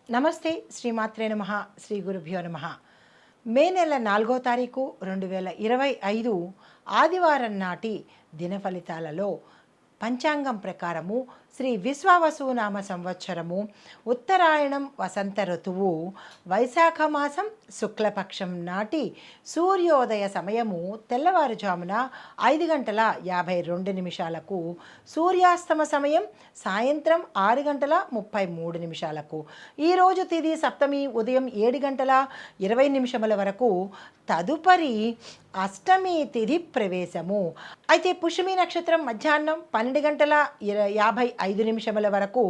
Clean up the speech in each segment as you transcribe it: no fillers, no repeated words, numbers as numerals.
నమస్తే. శ్రీమాత్రే నమః. శ్రీ గురుభ్యో నమః. మే నెల 4వ తారీఖు 2025 ఆదివారం నాటి దిన ఫలితాలలో పంచాంగం ప్రకారము శ్రీ విశ్వావసునామ సంవత్సరము ఉత్తరాయణం వసంత ఋతువు వైశాఖ మాసం శుక్లపక్షం నాటి సూర్యోదయ సమయము తెల్లవారుజామున 5:52 సూర్యాస్తమ సమయం సాయంత్రం 6:33. ఈరోజు తిది సప్తమి ఉదయం 7:20 వరకు. తదుపరి అష్టమి తిథి ప్రవేశము. అయితే పుష్యమి నక్షత్రం మధ్యాహ్నం 12:55 వరకు.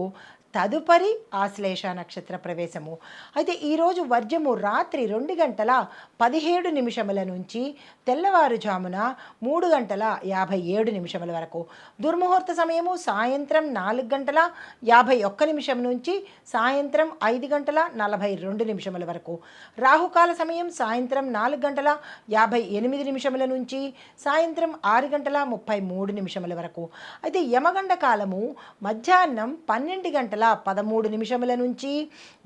తదుపరి ఆశ్లేష నక్షత్ర ప్రవేశము. అయితే ఈరోజు వర్జము రాత్రి 2:17 నుంచి తెల్లవారుజామున 3:57 వరకు. దుర్ముహూర్త సమయము సాయంత్రం 4:51 నుంచి సాయంత్రం 5:42 వరకు. రాహుకాల సమయం సాయంత్రం 4:58 నుంచి సాయంత్రం 6:33 వరకు. అయితే యమగండ కాలము మధ్యాహ్నం 12:13 నుంచి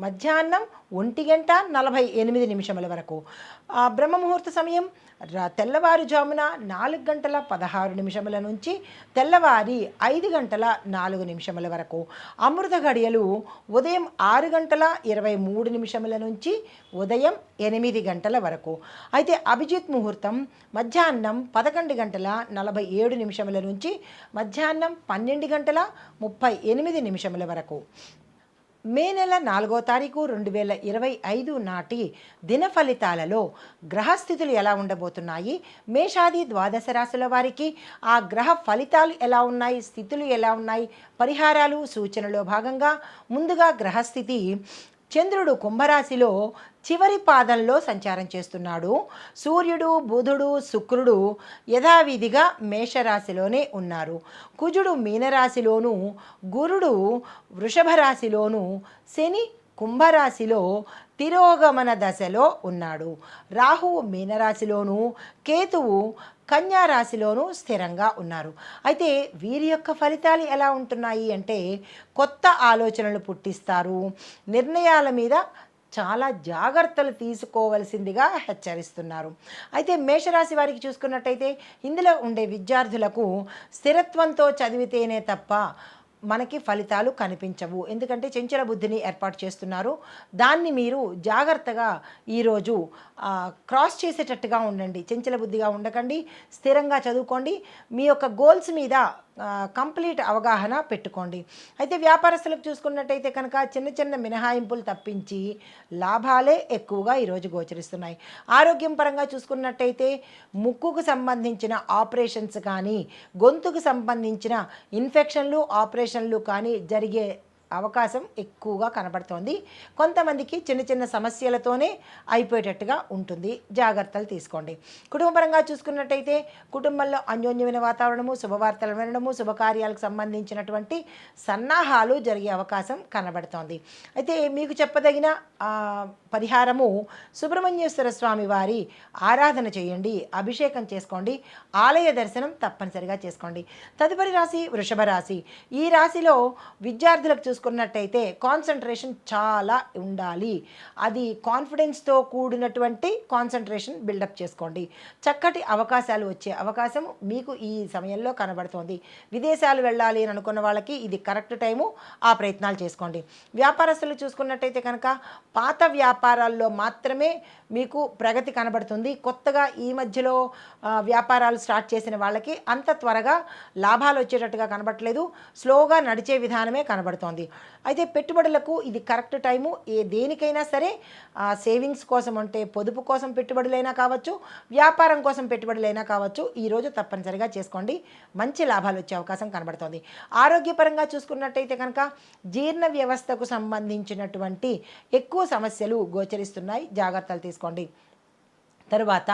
మధ్యాహ్నం 1:48 వరకు. బ్రహ్మముహూర్త సమయం తెల్లవారుజామున 4:16 నుంచి తెల్లవారి 5:04 వరకు. అమృత గడియలు ఉదయం 6:23 నుంచి ఉదయం 8 వరకు. అయితే అభిజిత్ ముహూర్తం మధ్యాహ్నం 11:47 నుంచి మధ్యాహ్నం 12:38 వరకు. మే నెల 4వ తారీఖు 2025 నాటి దిన ఫలితాలలో గ్రహస్థితులు ఎలా ఉండబోతున్నాయి, మేషాది ద్వాదశ రాశుల వారికి ఆ గ్రహ ఫలితాలు ఎలా ఉన్నాయి, స్థితులు ఎలా ఉన్నాయి, పరిహారాలు సూచనలో భాగంగా ముందుగా గ్రహస్థితి. చంద్రుడు కుంభరాశిలో చివరి పాదంలో సంచారం చేస్తున్నాడు. సూర్యుడు, బుధుడు, శుక్రుడు యథావిధిగా మేషరాశిలోనే ఉన్నారు. కుజుడు మీనరాశిలోను, గురుడు వృషభ రాశిలోను, శని కుంభరాశిలో తిరోగమన దశలో ఉన్నాడు. రాహువు మీనరాశిలోను, కేతువు కన్యా రాశిలోనూ స్థిరంగా ఉన్నారు. అయితే వీరి యొక్క ఫలితాలు ఎలా ఉంటున్నాయి అంటే కొత్త ఆలోచనలు పుట్టిస్తారు. నిర్ణయాల మీద చాలా జాగ్రత్తలు తీసుకోవలసిందిగా హెచ్చరిస్తున్నారు. అయితే మేషరాశి వారికి చూసుకున్నట్టయితే ఇందులో ఉండే విద్యార్థులకు స్థిరత్వంతో చదివితేనే తప్ప మనకి ఫలితాలు కనిపించవు. ఎందుకంటే చంచల బుద్ధిని ఏర్పాటు చేస్తున్నారు. దాన్ని మీరు జాగ్రత్తగా ఈరోజు క్రాస్ చేసేటట్టుగా ఉండండి. చంచల బుద్ధిగా ఉండకండి, స్థిరంగా చదువుకోండి. మీ యొక్క గోల్స్ మీద కంప్లీట్ అవగాహన పెట్టుకోండి. అయితే వ్యాపారస్తులకు చూసుకున్నట్టయితే కనుక చిన్న చిన్న మినహాయింపులు తప్పించి లాభాలే ఎక్కువగా ఈరోజు గోచరిస్తున్నాయి. ఆరోగ్యం పరంగా చూసుకున్నట్టయితే ముక్కుకు సంబంధించిన ఆపరేషన్స్ కానీ, గొంతుకు సంబంధించిన ఇన్ఫెక్షన్లు ఆపరేషన్లు కానీ జరిగే అవకాశం ఎక్కువగా కనబడుతోంది. కొంతమందికి చిన్న చిన్న సమస్యలతోనే అయిపోయేటట్టుగా ఉంటుంది. జాగ్రత్తలు తీసుకోండి. కుటుంబపరంగా చూసుకున్నట్టయితే కుటుంబంలో అన్యోన్యమైన వాతావరణము, శుభవార్తలు వినడము, శుభకార్యాలకు సంబంధించినటువంటి సన్నాహాలు జరిగే అవకాశం కనబడుతోంది. అయితే మీకు చెప్పదగిన పరిహారము సుబ్రహ్మణ్యేశ్వర స్వామి వారి ఆరాధన చేయండి, అభిషేకం చేసుకోండి, ఆలయ దర్శనం తప్పనిసరిగా చేసుకోండి. తదుపరి రాశి వృషభ రాశి. ఈ రాశిలో విద్యార్థులకు చూసుకున్నట్టయితే కాన్సన్ట్రేషన్ చాలా ఉండాలి. అది కాన్ఫిడెన్స్తో కూడినటువంటి కాన్సన్ట్రేషన్ బిల్డప్ చేసుకోండి. చక్కటి అవకాశాలు వచ్చే అవకాశం మీకు ఈ సమయంలో కనబడుతోంది. విదేశాలు వెళ్ళాలి అని అనుకున్న వాళ్ళకి ఇది కరెక్ట్ టైము, ఆ ప్రయత్నాలు చేసుకోండి. వ్యాపారస్తులు చూసుకున్నట్టయితే కనుక పాత వ్యాపారాల్లో మాత్రమే మీకు ప్రగతి కనబడుతుంది. కొత్తగా ఈ మధ్యలో వ్యాపారాలు స్టార్ట్ చేసిన వాళ్ళకి అంత త్వరగా లాభాలు వచ్చేటట్టుగా కనబడట్లేదు. స్లోగా నడిచే విధానమే కనబడుతోంది. అయితే పెట్టుబడులకు ఇది కరెక్ట్ టైము. దేనికైనా సరే సేవింగ్స్ కోసం అంటే పొదుపు కోసం పెట్టుబడులైనా కావచ్చు, వ్యాపారం కోసం పెట్టుబడులైనా కావచ్చు, ఈరోజు తప్పనిసరిగా చేసుకోండి. మంచి లాభాలు వచ్చే అవకాశం కనబడుతోంది. ఆరోగ్యపరంగా చూసుకున్నట్టయితే కనుక జీర్ణ వ్యవస్థకు సంబంధించినటువంటి ఎక్కువ సమస్యలు గోచరిస్తున్నాయి. జాగ్రత్తలు తీసుకోండి. తరువాత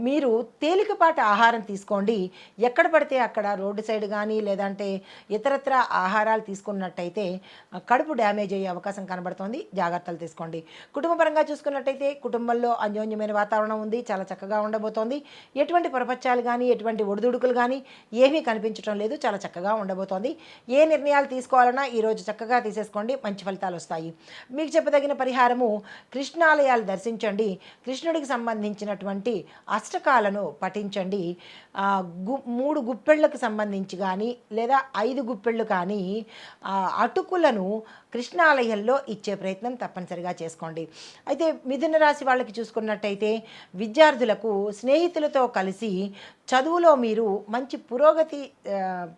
మీరు తేలికపాటి ఆహారం తీసుకోండి. ఎక్కడ పడితే అక్కడ రోడ్డు సైడ్ కానీ లేదంటే ఇతరత్ర ఆహారాలు తీసుకున్నట్టయితే కడుపు డ్యామేజ్ అయ్యే అవకాశం కనబడుతోంది. జాగ్రత్తలు తీసుకోండి. కుటుంబపరంగా చూసుకున్నట్టయితే కుటుంబంలో అన్యోన్యమైన వాతావరణం ఉంది. చాలా చక్కగా ఉండబోతోంది. ఎటువంటి ప్రపంచాలు కానీ ఎటువంటి ఒడిదుడుకులు కానీ ఏమీ కనిపించడం లేదు. చాలా చక్కగా ఉండబోతోంది. ఏ నిర్ణయాలు తీసుకోవాలన్నా ఈరోజు చక్కగా తీసేసుకోండి. మంచి ఫలితాలు వస్తాయి. మీకు చెప్పదగిన పరిహారము కృష్ణాలయాలు దర్శించండి. కృష్ణుడికి సంబంధించినటువంటి అష్టకాలను పఠించండి. 3 గుప్పెళ్ళకు సంబంధించి కానీ లేదా 5 గుప్పెళ్ళు కానీ అటుకులను కృష్ణాలయంలో ఇచ్చే ప్రయత్నం తప్పనిసరిగా చేసుకోండి. అయితే మిథున రాశి వాళ్ళకి చూసుకున్నట్టయితే విద్యార్థులకు స్నేహితులతో కలిసి చదువులో మీరు మంచి పురోగతి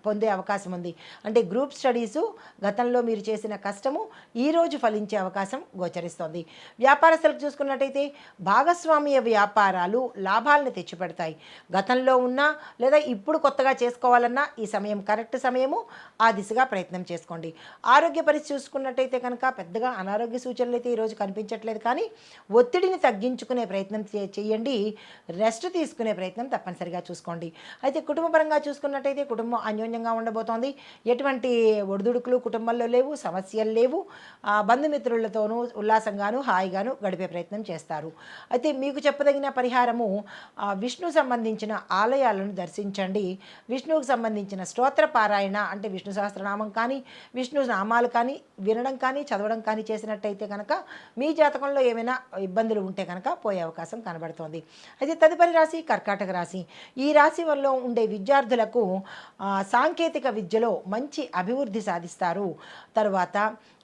పొందే అవకాశం ఉంది. అంటే గ్రూప్ స్టడీసు గతంలో మీరు చేసిన కష్టము ఈరోజు ఫలించే అవకాశం గోచరిస్తోంది. వ్యాపారస్తులకు చూసుకున్నట్టయితే భాగస్వామ్య వ్యాపారాలు లాభాలను తెచ్చిపెడతాయి. గతంలో ఉన్న లేదా ఇప్పుడు కొత్తగా చేసుకోవాలన్నా ఈ సమయం కరెక్ట్ సమయము. ఆ దిశగా ప్రయత్నం చేసుకోండి. ఆరోగ్య పరిస్థితి చూసుకున్నట్టయితే కనుక పెద్దగా అనారోగ్య సూచనలు అయితే ఈరోజు కనిపించట్లేదు. కానీ ఒత్తిడిని తగ్గించుకునే ప్రయత్నం చేయండి. రెస్ట్ తీసుకునే ప్రయత్నం తప్పనిసరిగా చూసుకోండి. అయితే కుటుంబపరంగా చూసుకున్నట్టయితే కుటుంబం అన్యోన్యంగా ఉండబోతోంది. ఎటువంటి ఒడిదుడుకులు కుటుంబంలో లేవు, సమస్యలు లేవు. బంధుమిత్రులతోనూ ఉల్లాసంగాను హాయిగాను గడిపే ప్రయత్నం చేస్తారు. అయితే మీకు చెప్పదగిన పరిహారము విష్ణు సంబంధించిన ఆలయాలను దర్శించండి. విష్ణువుకు సంబంధించిన స్తోత్ర పారాయణ అంటే విష్ణు సహస్రనామం కానీ విష్ణు నామాలు కానీ వినడం కానీ చదవడం కానీ చేసినట్టయితే కనుక మీ జాతకంలో ఏమైనా ఇబ్బందులు ఉంటే కనుక పోయే అవకాశం కనబడుతోంది. అయితే తదుపరి రాశి కర్కాటక రాశి. ఈ రాశి వల్ల ఉండే విద్యార్థులకు సాంకేతిక విద్యలో మంచి అభివృద్ధి సాధిస్తారు. తరువాత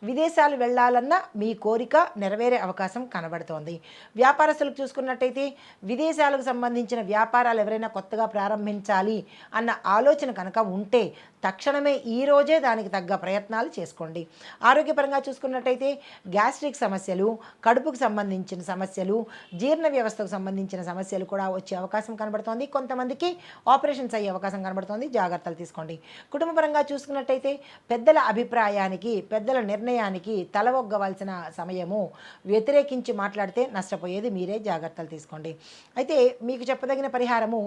విదేశాలు వెళ్ళాలన్న మీ కోరిక నెరవేరే అవకాశం కనబడుతోంది. వ్యాపారస్తులకు చూసుకున్నట్టయితే విదేశాలకు సంబంధించిన వ్యాపారాలు ఎవరైనా కొత్తగా ప్రారంభించాలి అన్న ఆలోచన కనుక ఉంటే తక్షణమే ఈరోజే దానికి తగ్గ ప్రయత్నాలు చేసుకోండి. ఆరోగ్యపరంగా చూసుకున్నట్టయితే గ్యాస్ట్రిక్ సమస్యలు, కడుపుకు సంబంధించిన సమస్యలు, జీర్ణ వ్యవస్థకు సంబంధించిన సమస్యలు కూడా వచ్చే అవకాశం కనబడుతోంది. కొంతమందికి ఆపరేషన్స్ అయ్యే అవకాశం కనబడుతోంది. జాగ్రత్తలు తీసుకోండి. కుటుంబపరంగా చూసుకున్నట్టయితే పెద్దల అభిప్రాయానికి పెద్దల నిర్ణయానికి తలవొగ్గవలసిన సమయము. వ్యతిరేకించి మాట్లాడితే నష్టపోయేది మీరే. జాగ్రత్తలు తీసుకోండి. అయితే మీకు చెప్పదగిన పరిహారము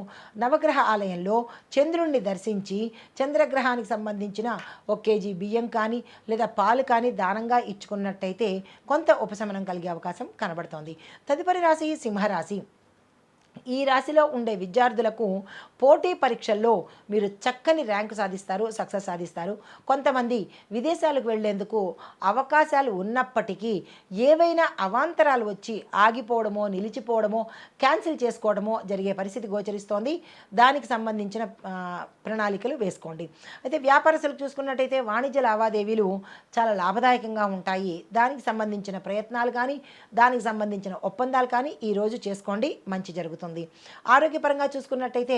నవగ్రహ ఆలయంలో చంద్రుణ్ణి దర్శించి చంద్రగ్రహానికి సంబంధించిన 1 కేజీ బియ్యం కానీ లేదా పాలు కానీ దానంగా ఇచ్చుకున్నట్టయితే కొంత ఉపశమనం కలిగే అవకాశం కనబడుతోంది. తదుపరి రాశి సింహరాశి. ఈ రాశిలో ఉండే విద్యార్థులకు పోటీ పరీక్షల్లో మీరు చక్కని ర్యాంకు సాధిస్తారు, సక్సెస్ సాధిస్తారు. కొంతమంది విదేశాలకు వెళ్లేందుకు అవకాశాలు ఉన్నప్పటికీ ఏవైనా అవాంతరాలు వచ్చి ఆగిపోవడమో నిలిచిపోవడమో క్యాన్సిల్ చేసుకోవడమో జరిగే పరిస్థితి గోచరిస్తోంది. దానికి సంబంధించిన ప్రణాళికలు వేసుకోండి. అయితే వ్యాపారస్తులకు చూసుకున్నట్టయితే వాణిజ్య లావాదేవీలు చాలా లాభదాయకంగా ఉంటాయి. దానికి సంబంధించిన ప్రయత్నాలు కానీ దానికి సంబంధించిన ఒప్పందాలు కానీ ఈరోజు చేసుకోండి. మంచి జరుగుతుంది. ఆరోగ్యపరంగా చూసుకున్నట్టయితే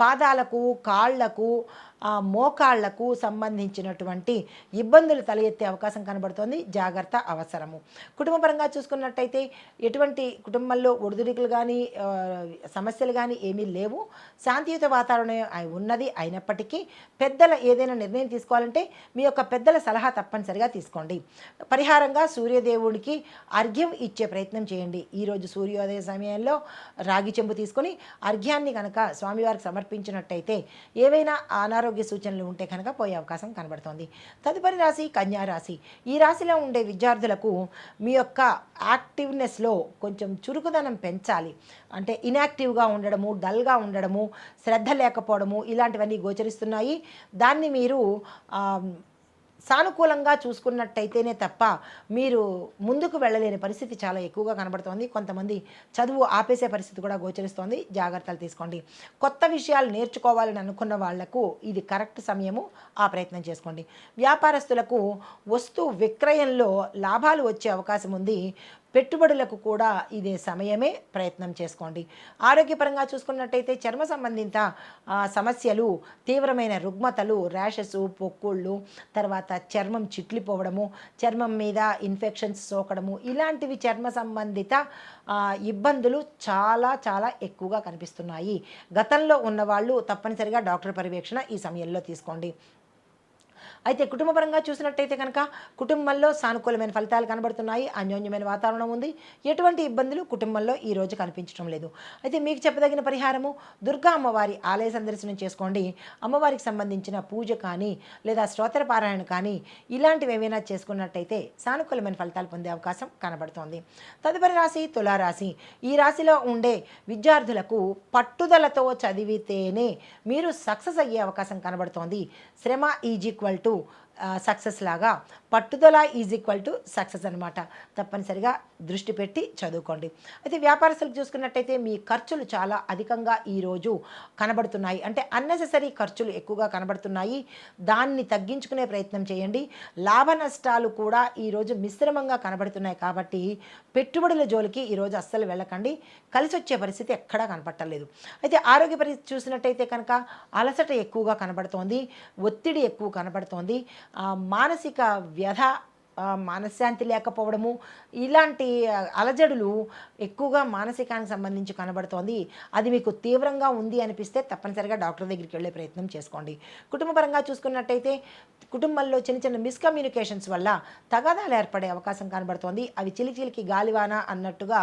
పాదాలకు కాళ్లకు మోకాళ్లకు సంబంధించినటువంటి ఇబ్బందులు తలెత్తే అవకాశం కనబడుతోంది. జాగ్రత్త అవసరము. కుటుంబపరంగా చూసుకున్నట్టయితే ఎటువంటి కుటుంబంలో ఒడిదుడుకులు కానీ సమస్యలు కానీ ఏమీ లేవు. శాంతియుత వాతావరణం ఉన్నది. అయినప్పటికీ పెద్దల ఏదైనా నిర్ణయం తీసుకోవాలంటే మీ యొక్క పెద్దల సలహా తప్పనిసరిగా తీసుకోండి. పరిహారంగా సూర్యదేవుడికి అర్ఘ్యం ఇచ్చే ప్రయత్నం చేయండి. ఈరోజు సూర్యోదయ సమయంలో రాగి చెంబు తీసుకొని అర్ఘ్యాన్ని కనుక స్వామివారికి సమర్పించినట్టయితే ఏవైనా అనారోగ్య సూచనలు ఉంటే కనుక పోయే అవకాశం కనబడుతోంది. తదుపరి రాశి కన్యా రాశి. ఈ రాశిలో ఉండే విద్యార్థులకు మీ యొక్క యాక్టివ్నెస్లో కొంచెం చురుకుదనం పెంచాలి. అంటే ఇన్యాక్టివ్గా ఉండడము, డల్గా ఉండడము, శ్రద్ధ లేకపోవడము ఇలాంటివన్నీ గోచరిస్తున్నాయి. దాన్ని మీరు సానుకూలంగా చూసుకున్నట్టయితేనే తప్ప మీరు ముందుకు వెళ్ళలేని పరిస్థితి చాలా ఎక్కువగా కనబడుతోంది. కొంతమంది చదువు ఆపేసే పరిస్థితి కూడా గోచరిస్తోంది. జాగ్రత్తలు తీసుకోండి. కొత్త విషయాలు నేర్చుకోవాలని అనుకున్న వాళ్లకు ఇది కరెక్ట్ సమయము. ఆ ప్రయత్నం చేసుకోండి. వ్యాపారస్తులకు వస్తు విక్రయంలో లాభాలు వచ్చే అవకాశం ఉంది. పెట్టుబడులకు కూడా ఇదే సమయమే. ప్రయత్నం చేసుకోండి. ఆరోగ్యపరంగా చూసుకున్నట్టయితే చర్మ సంబంధిత సమస్యలు, తీవ్రమైన రుగ్మతలు, ర్యాషెస్, పొక్కుళ్ళు, తర్వాత చర్మం చిట్లిపోవడము, చర్మం మీద ఇన్ఫెక్షన్స్ సోకడము ఇలాంటివి చర్మ సంబంధిత ఇబ్బందులు చాలా చాలా ఎక్కువగా కనిపిస్తున్నాయి. గతంలో ఉన్నవాళ్ళు తప్పనిసరిగా డాక్టర్ పర్యవేక్షణ ఈ సమయంలో తీసుకోండి. అయితే కుటుంబపరంగా చూసినట్టయితే కనుక కుటుంబంలో సానుకూలమైన ఫలితాలు కనబడుతున్నాయి. అన్యోన్యమైన వాతావరణం ఉంది. ఎటువంటి ఇబ్బందులు కుటుంబంలో ఈ రోజు కనిపించడం లేదు. అయితే మీకు చెప్పదగిన పరిహారము దుర్గా అమ్మవారి ఆలయ సందర్శనం చేసుకోండి. అమ్మవారికి సంబంధించిన పూజ కానీ లేదా స్తోత్ర పారాయణ కానీ ఇలాంటివి ఏమైనా చేసుకున్నట్టయితే సానుకూలమైన ఫలితాలు పొందే అవకాశం కనబడుతోంది. తదుపరి రాశి తులారాశి. ఈ రాశిలో ఉండే విద్యార్థులకు పట్టుదలతో చదివితేనే మీరు సక్సెస్ అయ్యే అవకాశం కనబడుతోంది. శ్రమ ఈజ్ ఈక్వల్ టు సక్సెస్ లాగా పట్టుదల ఈజ్ ఈక్వల్ టు సక్సెస్ అనమాట. తప్పనిసరిగా దృష్టి పెట్టి చదువుకోండి. అయితే వ్యాపారస్తులకు చూసుకున్నట్టయితే మీ ఖర్చులు చాలా అధికంగా ఈరోజు కనబడుతున్నాయి. అంటే అన్నెసెసరీ ఖర్చులు ఎక్కువగా కనబడుతున్నాయి. దాన్ని తగ్గించుకునే ప్రయత్నం చేయండి. లాభ నష్టాలు కూడా ఈరోజు మిశ్రమంగా కనబడుతున్నాయి కాబట్టి పెట్టుబడుల జోలికి ఈరోజు అస్సలు వెళ్ళకండి. కలిసి వచ్చే పరిస్థితి ఎక్కడా కనపట్టలేదు. అయితే ఆరోగ్య పరిస్థితి చూసినట్టయితే కనుక అలసట ఎక్కువగా కనబడుతోంది. ఒత్తిడి ఎక్కువ కనబడుతోంది. మానసిక వ్యధ, మనశ్శాంతి లేకపోవడము, ఇలాంటి అలజడులు ఎక్కువగా మానసికానికి సంబంధించి కనబడుతోంది. అది మీకు తీవ్రంగా ఉంది అనిపిస్తే తప్పనిసరిగా డాక్టర్ దగ్గరికి వెళ్ళే ప్రయత్నం చేసుకోండి. కుటుంబపరంగా చూసుకున్నట్టయితే కుటుంబంలో చిన్న చిన్న మిస్కమ్యూనికేషన్స్ వల్ల తగాదాలు ఏర్పడే అవకాశం కనబడుతోంది. అవి చిలిచిలికి గాలివాన అన్నట్టుగా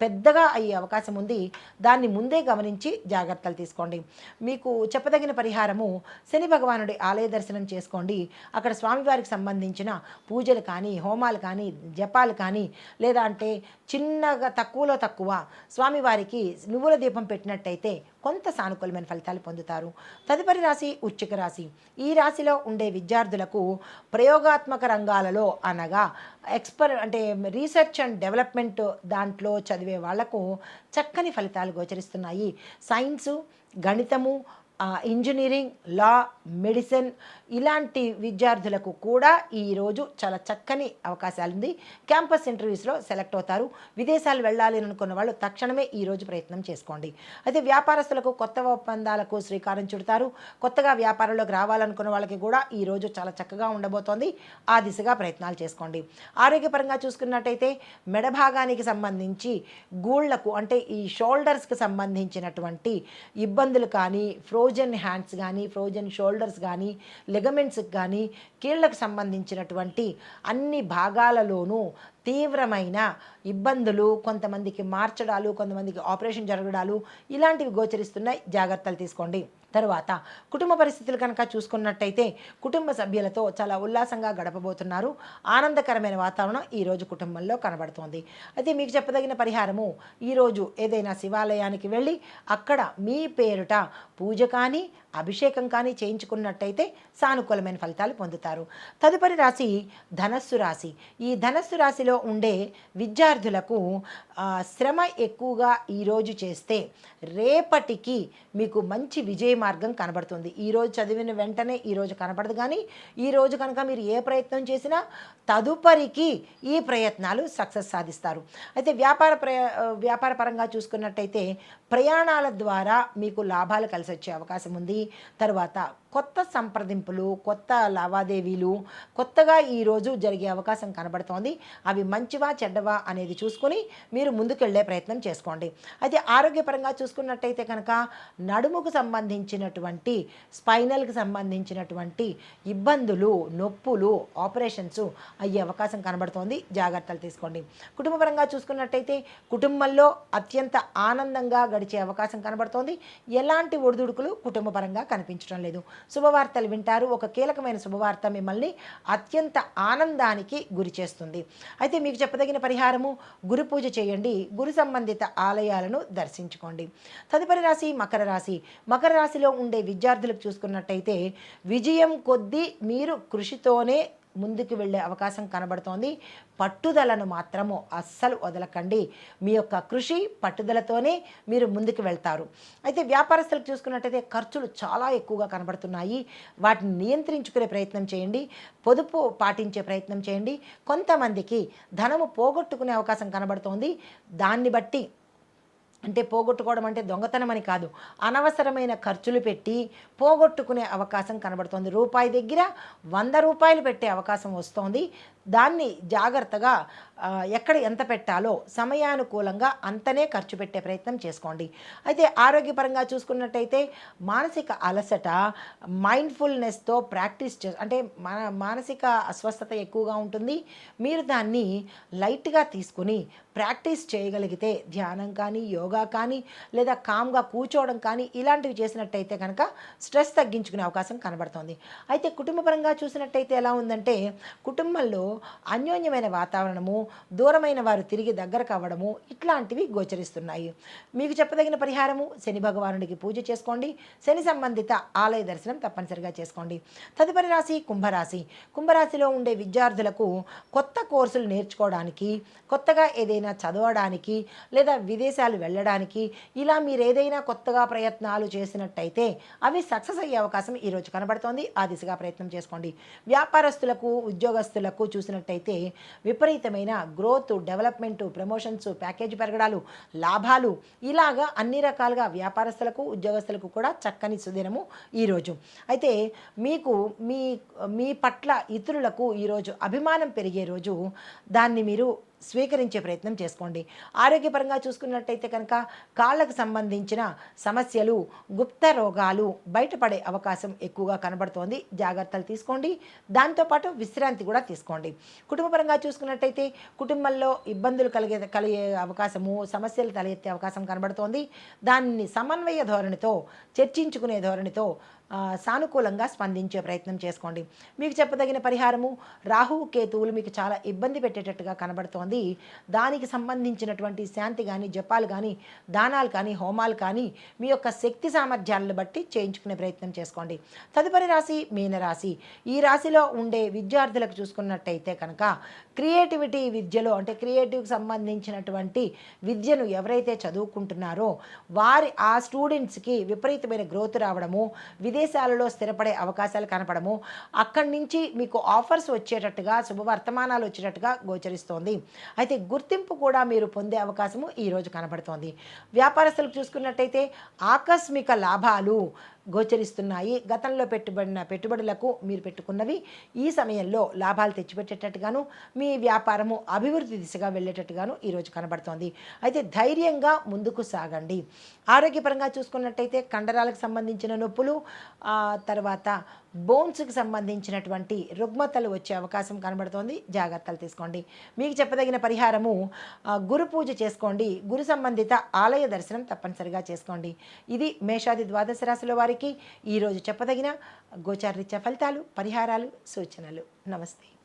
పెద్దగా అయ్యే అవకాశం ఉంది. దాన్ని ముందే గమనించి జాగ్రత్తలు తీసుకోండి. మీకు చెప్పదగిన పరిహారము శని భగవానుడి ఆలయ దర్శనం చేసుకోండి. అక్కడ స్వామివారికి సంబంధించిన పూజలు కానీ, హోమాలు కానీ, జపాలు కానీ, లేదా అంటే చిన్నగా తక్కువలో తక్కువ స్వామివారికి నువ్వుల దీపం పెట్టినట్టయితే కొంత సానుకూలమైన ఫలితాలు పొందుతారు. తదుపరి రాశి వృశ్చిక రాశి. ఈ రాశిలో ఉండే విద్యార్థులకు ప్రయోగాత్మక రంగాలలో అనగా అంటే రీసెర్చ్ అండ్ డెవలప్మెంట్ దాంట్లో చదివే వాళ్లకు చక్కని ఫలితాలు గోచరిస్తున్నాయి. సైన్సు, గణితము, ఇంజనీరింగ్, లా, మెడిసిన్ ఇలాంటి విద్యార్థులకు కూడా ఈరోజు చాలా చక్కని అవకాశాలు ఉంది. క్యాంపస్ ఇంటర్వ్యూస్లో సెలెక్ట్ అవుతారు. విదేశాలు వెళ్ళాలి అనుకున్న వాళ్ళు తక్షణమే ఈరోజు ప్రయత్నం చేసుకోండి. అయితే వ్యాపారస్తులకు కొత్త ఒప్పందాలకు శ్రీకారం చుడతారు. కొత్తగా వ్యాపారంలోకి రావాలనుకున్న వాళ్ళకి కూడా ఈరోజు చాలా చక్కగా ఉండబోతోంది. ఆ దిశగా ప్రయత్నాలు చేసుకోండి. ఆరోగ్యపరంగా చూసుకున్నట్టయితే మెడ భాగానికి సంబంధించి గూళ్లకు అంటే ఈ షోల్డర్స్కి సంబంధించినటువంటి ఇబ్బందులు కానీ, ఫ్రోజన్ హ్యాండ్స్ కానీ, ఫ్రోజన్ షోల్డర్స్ కానీ, లెగమెంట్స్కి కానీ, కీళ్లకు సంబంధించినటువంటి అన్ని భాగాలలోనూ తీవ్రమైన ఇబ్బందులు, కొంతమందికి మార్చడాలు, కొంతమందికి ఆపరేషన్ జరగడాలు ఇలాంటివి గోచరిస్తున్నాయి. జాగ్రత్తలు తీసుకోండి. తరువాత కుటుంబ పరిస్థితులు కనుక చూసుకున్నట్టయితే కుటుంబ సభ్యులతో చాలా ఉల్లాసంగా గడపబోతున్నారు. ఆనందకరమైన వాతావరణం ఈరోజు కుటుంబంలో కనబడుతోంది. అయితే మీకు చెప్పదగిన పరిహారము ఈరోజు ఏదైనా శివాలయానికి వెళ్ళి అక్కడ మీ పేరుట పూజ కానీ, అభిషేకం కానీ చేయించుకున్నట్టయితే సానుకూలమైన ఫలితాలు పొందుతారు. తదుపరి రాశి ధనస్సు రాశి. ఈ ధనస్సు రాశిలో ఉండే విద్యార్థులకు శ్రమ ఎక్కువగా ఈరోజు చేస్తే రేపటికి మీకు మంచి విజయ మార్గం కనబడుతుంది. ఈరోజు చదివిన వెంటనే ఈరోజు కనబడదు, కానీ ఈరోజు కనుక మీరు ఏ ప్రయత్నం చేసినా తదుపరికి ఈ ప్రయత్నాలు సక్సెస్ సాధిస్తారు. అయితే వ్యాపార పరంగా చూసుకున్నట్టయితే ప్రయాణాల ద్వారా మీకు లాభాలు కలిసి వచ్చే అవకాశం ఉంది. తర్వాత కొత్త సంప్రదింపులు, కొత్త లావాదేవీలు కొత్తగా ఈరోజు జరిగే అవకాశం కనబడుతోంది. అవి మంచివా చెడ్డవా అనేది చూసుకొని మీరు ముందుకెళ్లే ప్రయత్నం చేసుకోండి. అయితే ఆరోగ్యపరంగా చూసుకున్నట్టయితే కనుక నడుముకు సంబంధించినటువంటి, స్పైనల్కి సంబంధించినటువంటి ఇబ్బందులు, నొప్పులు, ఆపరేషన్స్ అయ్యే అవకాశం కనబడుతోంది. జాగ్రత్తలు తీసుకోండి. కుటుంబపరంగా చూసుకున్నట్టయితే కుటుంబంలో అత్యంత ఆనందంగా గడిచే అవకాశం కనబడుతోంది. ఎలాంటి ఒడిదుడుకులు కుటుంబపరంగా కనిపించడం లేదు. శుభవార్తలు వింటారు. ఒక కీలకమైన శుభవార్త మిమ్మల్ని అత్యంత ఆనందానికి గురి చేస్తుంది. అయితే మీకు చెప్పదగిన పరిహారము గురు పూజ చేయండి. గురు సంబంధిత ఆలయాలను దర్శించుకోండి. తదుపరి రాశి మకర రాశి. మకర రాశిలో ఉండే విద్యార్థులకు చూసుకున్నట్టయితే విజయం కొద్దీ మీరు కృషితోనే ముందుకు వెళ్ళే అవకాశం కనబడుతోంది. పట్టుదలను మాత్రము అస్సలు వదలకండి. మీ యొక్క కృషి పట్టుదలతోనే మీరు ముందుకు వెళ్తారు. అయితే వ్యాపారస్తులకు చూసుకున్నట్టయితే ఖర్చులు చాలా ఎక్కువగా కనబడుతున్నాయి. వాటిని నియంత్రించుకునే ప్రయత్నం చేయండి. పొదుపు పాటించే ప్రయత్నం చేయండి. కొంతమందికి ధనము పోగొట్టుకునే అవకాశం కనబడుతోంది. దాన్ని బట్టి అంటే పోగొట్టుకోవడం అంటే దొంగతనం అని కాదు, అనవసరమైన ఖర్చులు పెట్టి పోగొట్టుకునే అవకాశం కనబడుతోంది. రూపాయి దగ్గర 100 రూపాయలు పెట్టే అవకాశం వస్తోంది. దాన్ని జాగ్రత్తగా ఎక్కడ ఎంత పెట్టాలో సమయానుకూలంగా అంతనే ఖర్చు పెట్టే ప్రయత్నం చేసుకోండి. అయితే ఆరోగ్యపరంగా చూసుకున్నట్టయితే మానసిక అలసట మైండ్ఫుల్నెస్తో ప్రాక్టీస్ అంటే మానసిక అస్వస్థత ఎక్కువగా ఉంటుంది. మీరు దాన్ని లైట్గా తీసుకుని ప్రాక్టీస్ చేయగలిగితే ధ్యానం కానీ, యోగా కానీ, లేదా కామ్గా కూర్చోవడం కానీ ఇలాంటివి చేసినట్టయితే కనుక స్ట్రెస్ తగ్గించుకునే అవకాశం కనబడుతుంది. అయితే కుటుంబపరంగా చూసినట్టయితే ఎలా ఉందంటే, కుటుంబంలో అన్యోన్యమైన వాతావరణము, దూరమైన వారు తిరిగి దగ్గర కావడము ఇట్లాంటివి గోచరిస్తున్నాయి. మీకు చెప్పదగిన పరిహారము శని భగవానుడికి పూజ చేసుకోండి. శని సంబంధిత ఆలయ దర్శనం తప్పనిసరిగా చేసుకోండి. తదుపరి రాశి కుంభరాశి. కుంభరాశిలో ఉండే విద్యార్థులకు కొత్త కోర్సులు నేర్చుకోవడానికి, కొత్తగా ఏదైనా చదవడానికి, లేదా విదేశాలు వెళ్ళడానికి ఇలా మీరు ఏదైనా కొత్తగా ప్రయత్నాలు చేసినట్టయితే అవి సక్సెస్ అయ్యే అవకాశం ఈరోజు కనబడుతోంది. ఆ దిశగా ప్రయత్నం చేసుకోండి. వ్యాపారస్తులకు, ఉద్యోగస్తులకు చూసినట్టయితే విపరీతమైన గ్రోత్, డెవలప్మెంటు, ప్రమోషన్స్, ప్యాకేజీ పెరగడాలు, లాభాలు ఇలాగా అన్ని రకాలుగా వ్యాపారస్తులకు, ఉద్యోగస్తులకు కూడా చక్కని సుదినము ఈరోజు. అయితే మీకు మీ మీ పట్ల ఇతరులకు ఈరోజు అభిమానం పెరిగే రోజు. దాన్ని మీరు స్వీకరించే ప్రయత్నం చేసుకోండి. ఆరోగ్యపరంగా చూసుకున్నట్టయితే కనుక కాళ్ళకు సంబంధించిన సమస్యలు, గుప్త రోగాలు బయటపడే అవకాశం ఎక్కువగా కనబడుతోంది. జాగ్రత్తలు తీసుకోండి. దాంతోపాటు విశ్రాంతి కూడా తీసుకోండి. కుటుంబపరంగా చూసుకున్నట్టయితే కుటుంబంలో ఇబ్బందులు కలిగే అవకాశము, సమస్యలు తలెత్తే అవకాశం కనబడుతోంది. దాన్ని సమన్వయ ధోరణితో, చర్చించుకునే ధోరణితో సానుకూలంగా స్పందించే ప్రయత్నం చేసుకోండి. మీకు చెప్పదగిన పరిహారము రాహువు కేతువులు మీకు చాలా ఇబ్బంది పెట్టేటట్టుగా కనబడుతోంది. దానికి సంబంధించినటువంటి శాంతి కానీ, జపాలు కానీ, దానాలు కానీ, హోమాలు కానీ మీ యొక్క శక్తి సామర్థ్యాలను బట్టి చేయించుకునే ప్రయత్నం చేసుకోండి. తదుపరి రాశి మీనరాశి. ఈ రాశిలో ఉండే విద్యార్థులకు చూసుకున్నట్టయితే కనుక క్రియేటివిటీ విద్యలో, అంటే క్రియేటివ్కి సంబంధించినటువంటి విద్యను ఎవరైతే చదువుకుంటున్నారో ఆ స్టూడెంట్స్కి విపరీతమైన గ్రోత్ రావడము, విదేశాలలో స్థిరపడే అవకాశాలు కనపడము, అక్కడి నుంచి మీకు ఆఫర్స్ వచ్చేటట్టుగా, శుభవర్తమానాలు వచ్చేటట్టుగా గోచరిస్తోంది. అయితే గుర్తింపు కూడా మీరు పొందే అవకాశము ఈరోజు కనపడుతోంది. వ్యాపారస్తులకు చూసుకున్నట్టయితే ఆకస్మిక లాభాలు గోచరిస్తున్నాయి. గతంలో పెట్టుబడులకు మీరు పెట్టుకున్నవి ఈ సమయంలో లాభాలు తెచ్చిపెట్టేటట్టుగాను, మీ వ్యాపారము అభివృద్ధి దిశగా వెళ్ళేటట్టుగాను ఈరోజు కనబడుతోంది. అయితే ధైర్యంగా ముందుకు సాగండి. ఆరోగ్యపరంగా చూసుకున్నట్టయితే కండరాలకు సంబంధించిన నొప్పులు, తర్వాత బోన్స్కి సంబంధించినటువంటి రుగ్మతలు వచ్చే అవకాశం కనబడుతోంది. జాగ్రత్తలు తీసుకోండి. మీకు చెప్పదగిన పరిహారము గురు పూజ చేసుకోండి. గురు సంబంధిత ఆలయ దర్శనం తప్పనిసరిగా చేసుకోండి. ఇది మేషాది ద్వాదశ రాశుల వారికి ఈరోజు చెప్పదగిన గోచారరీత్యా ఫలితాలు, పరిహారాలు, సూచనలు. నమస్తే.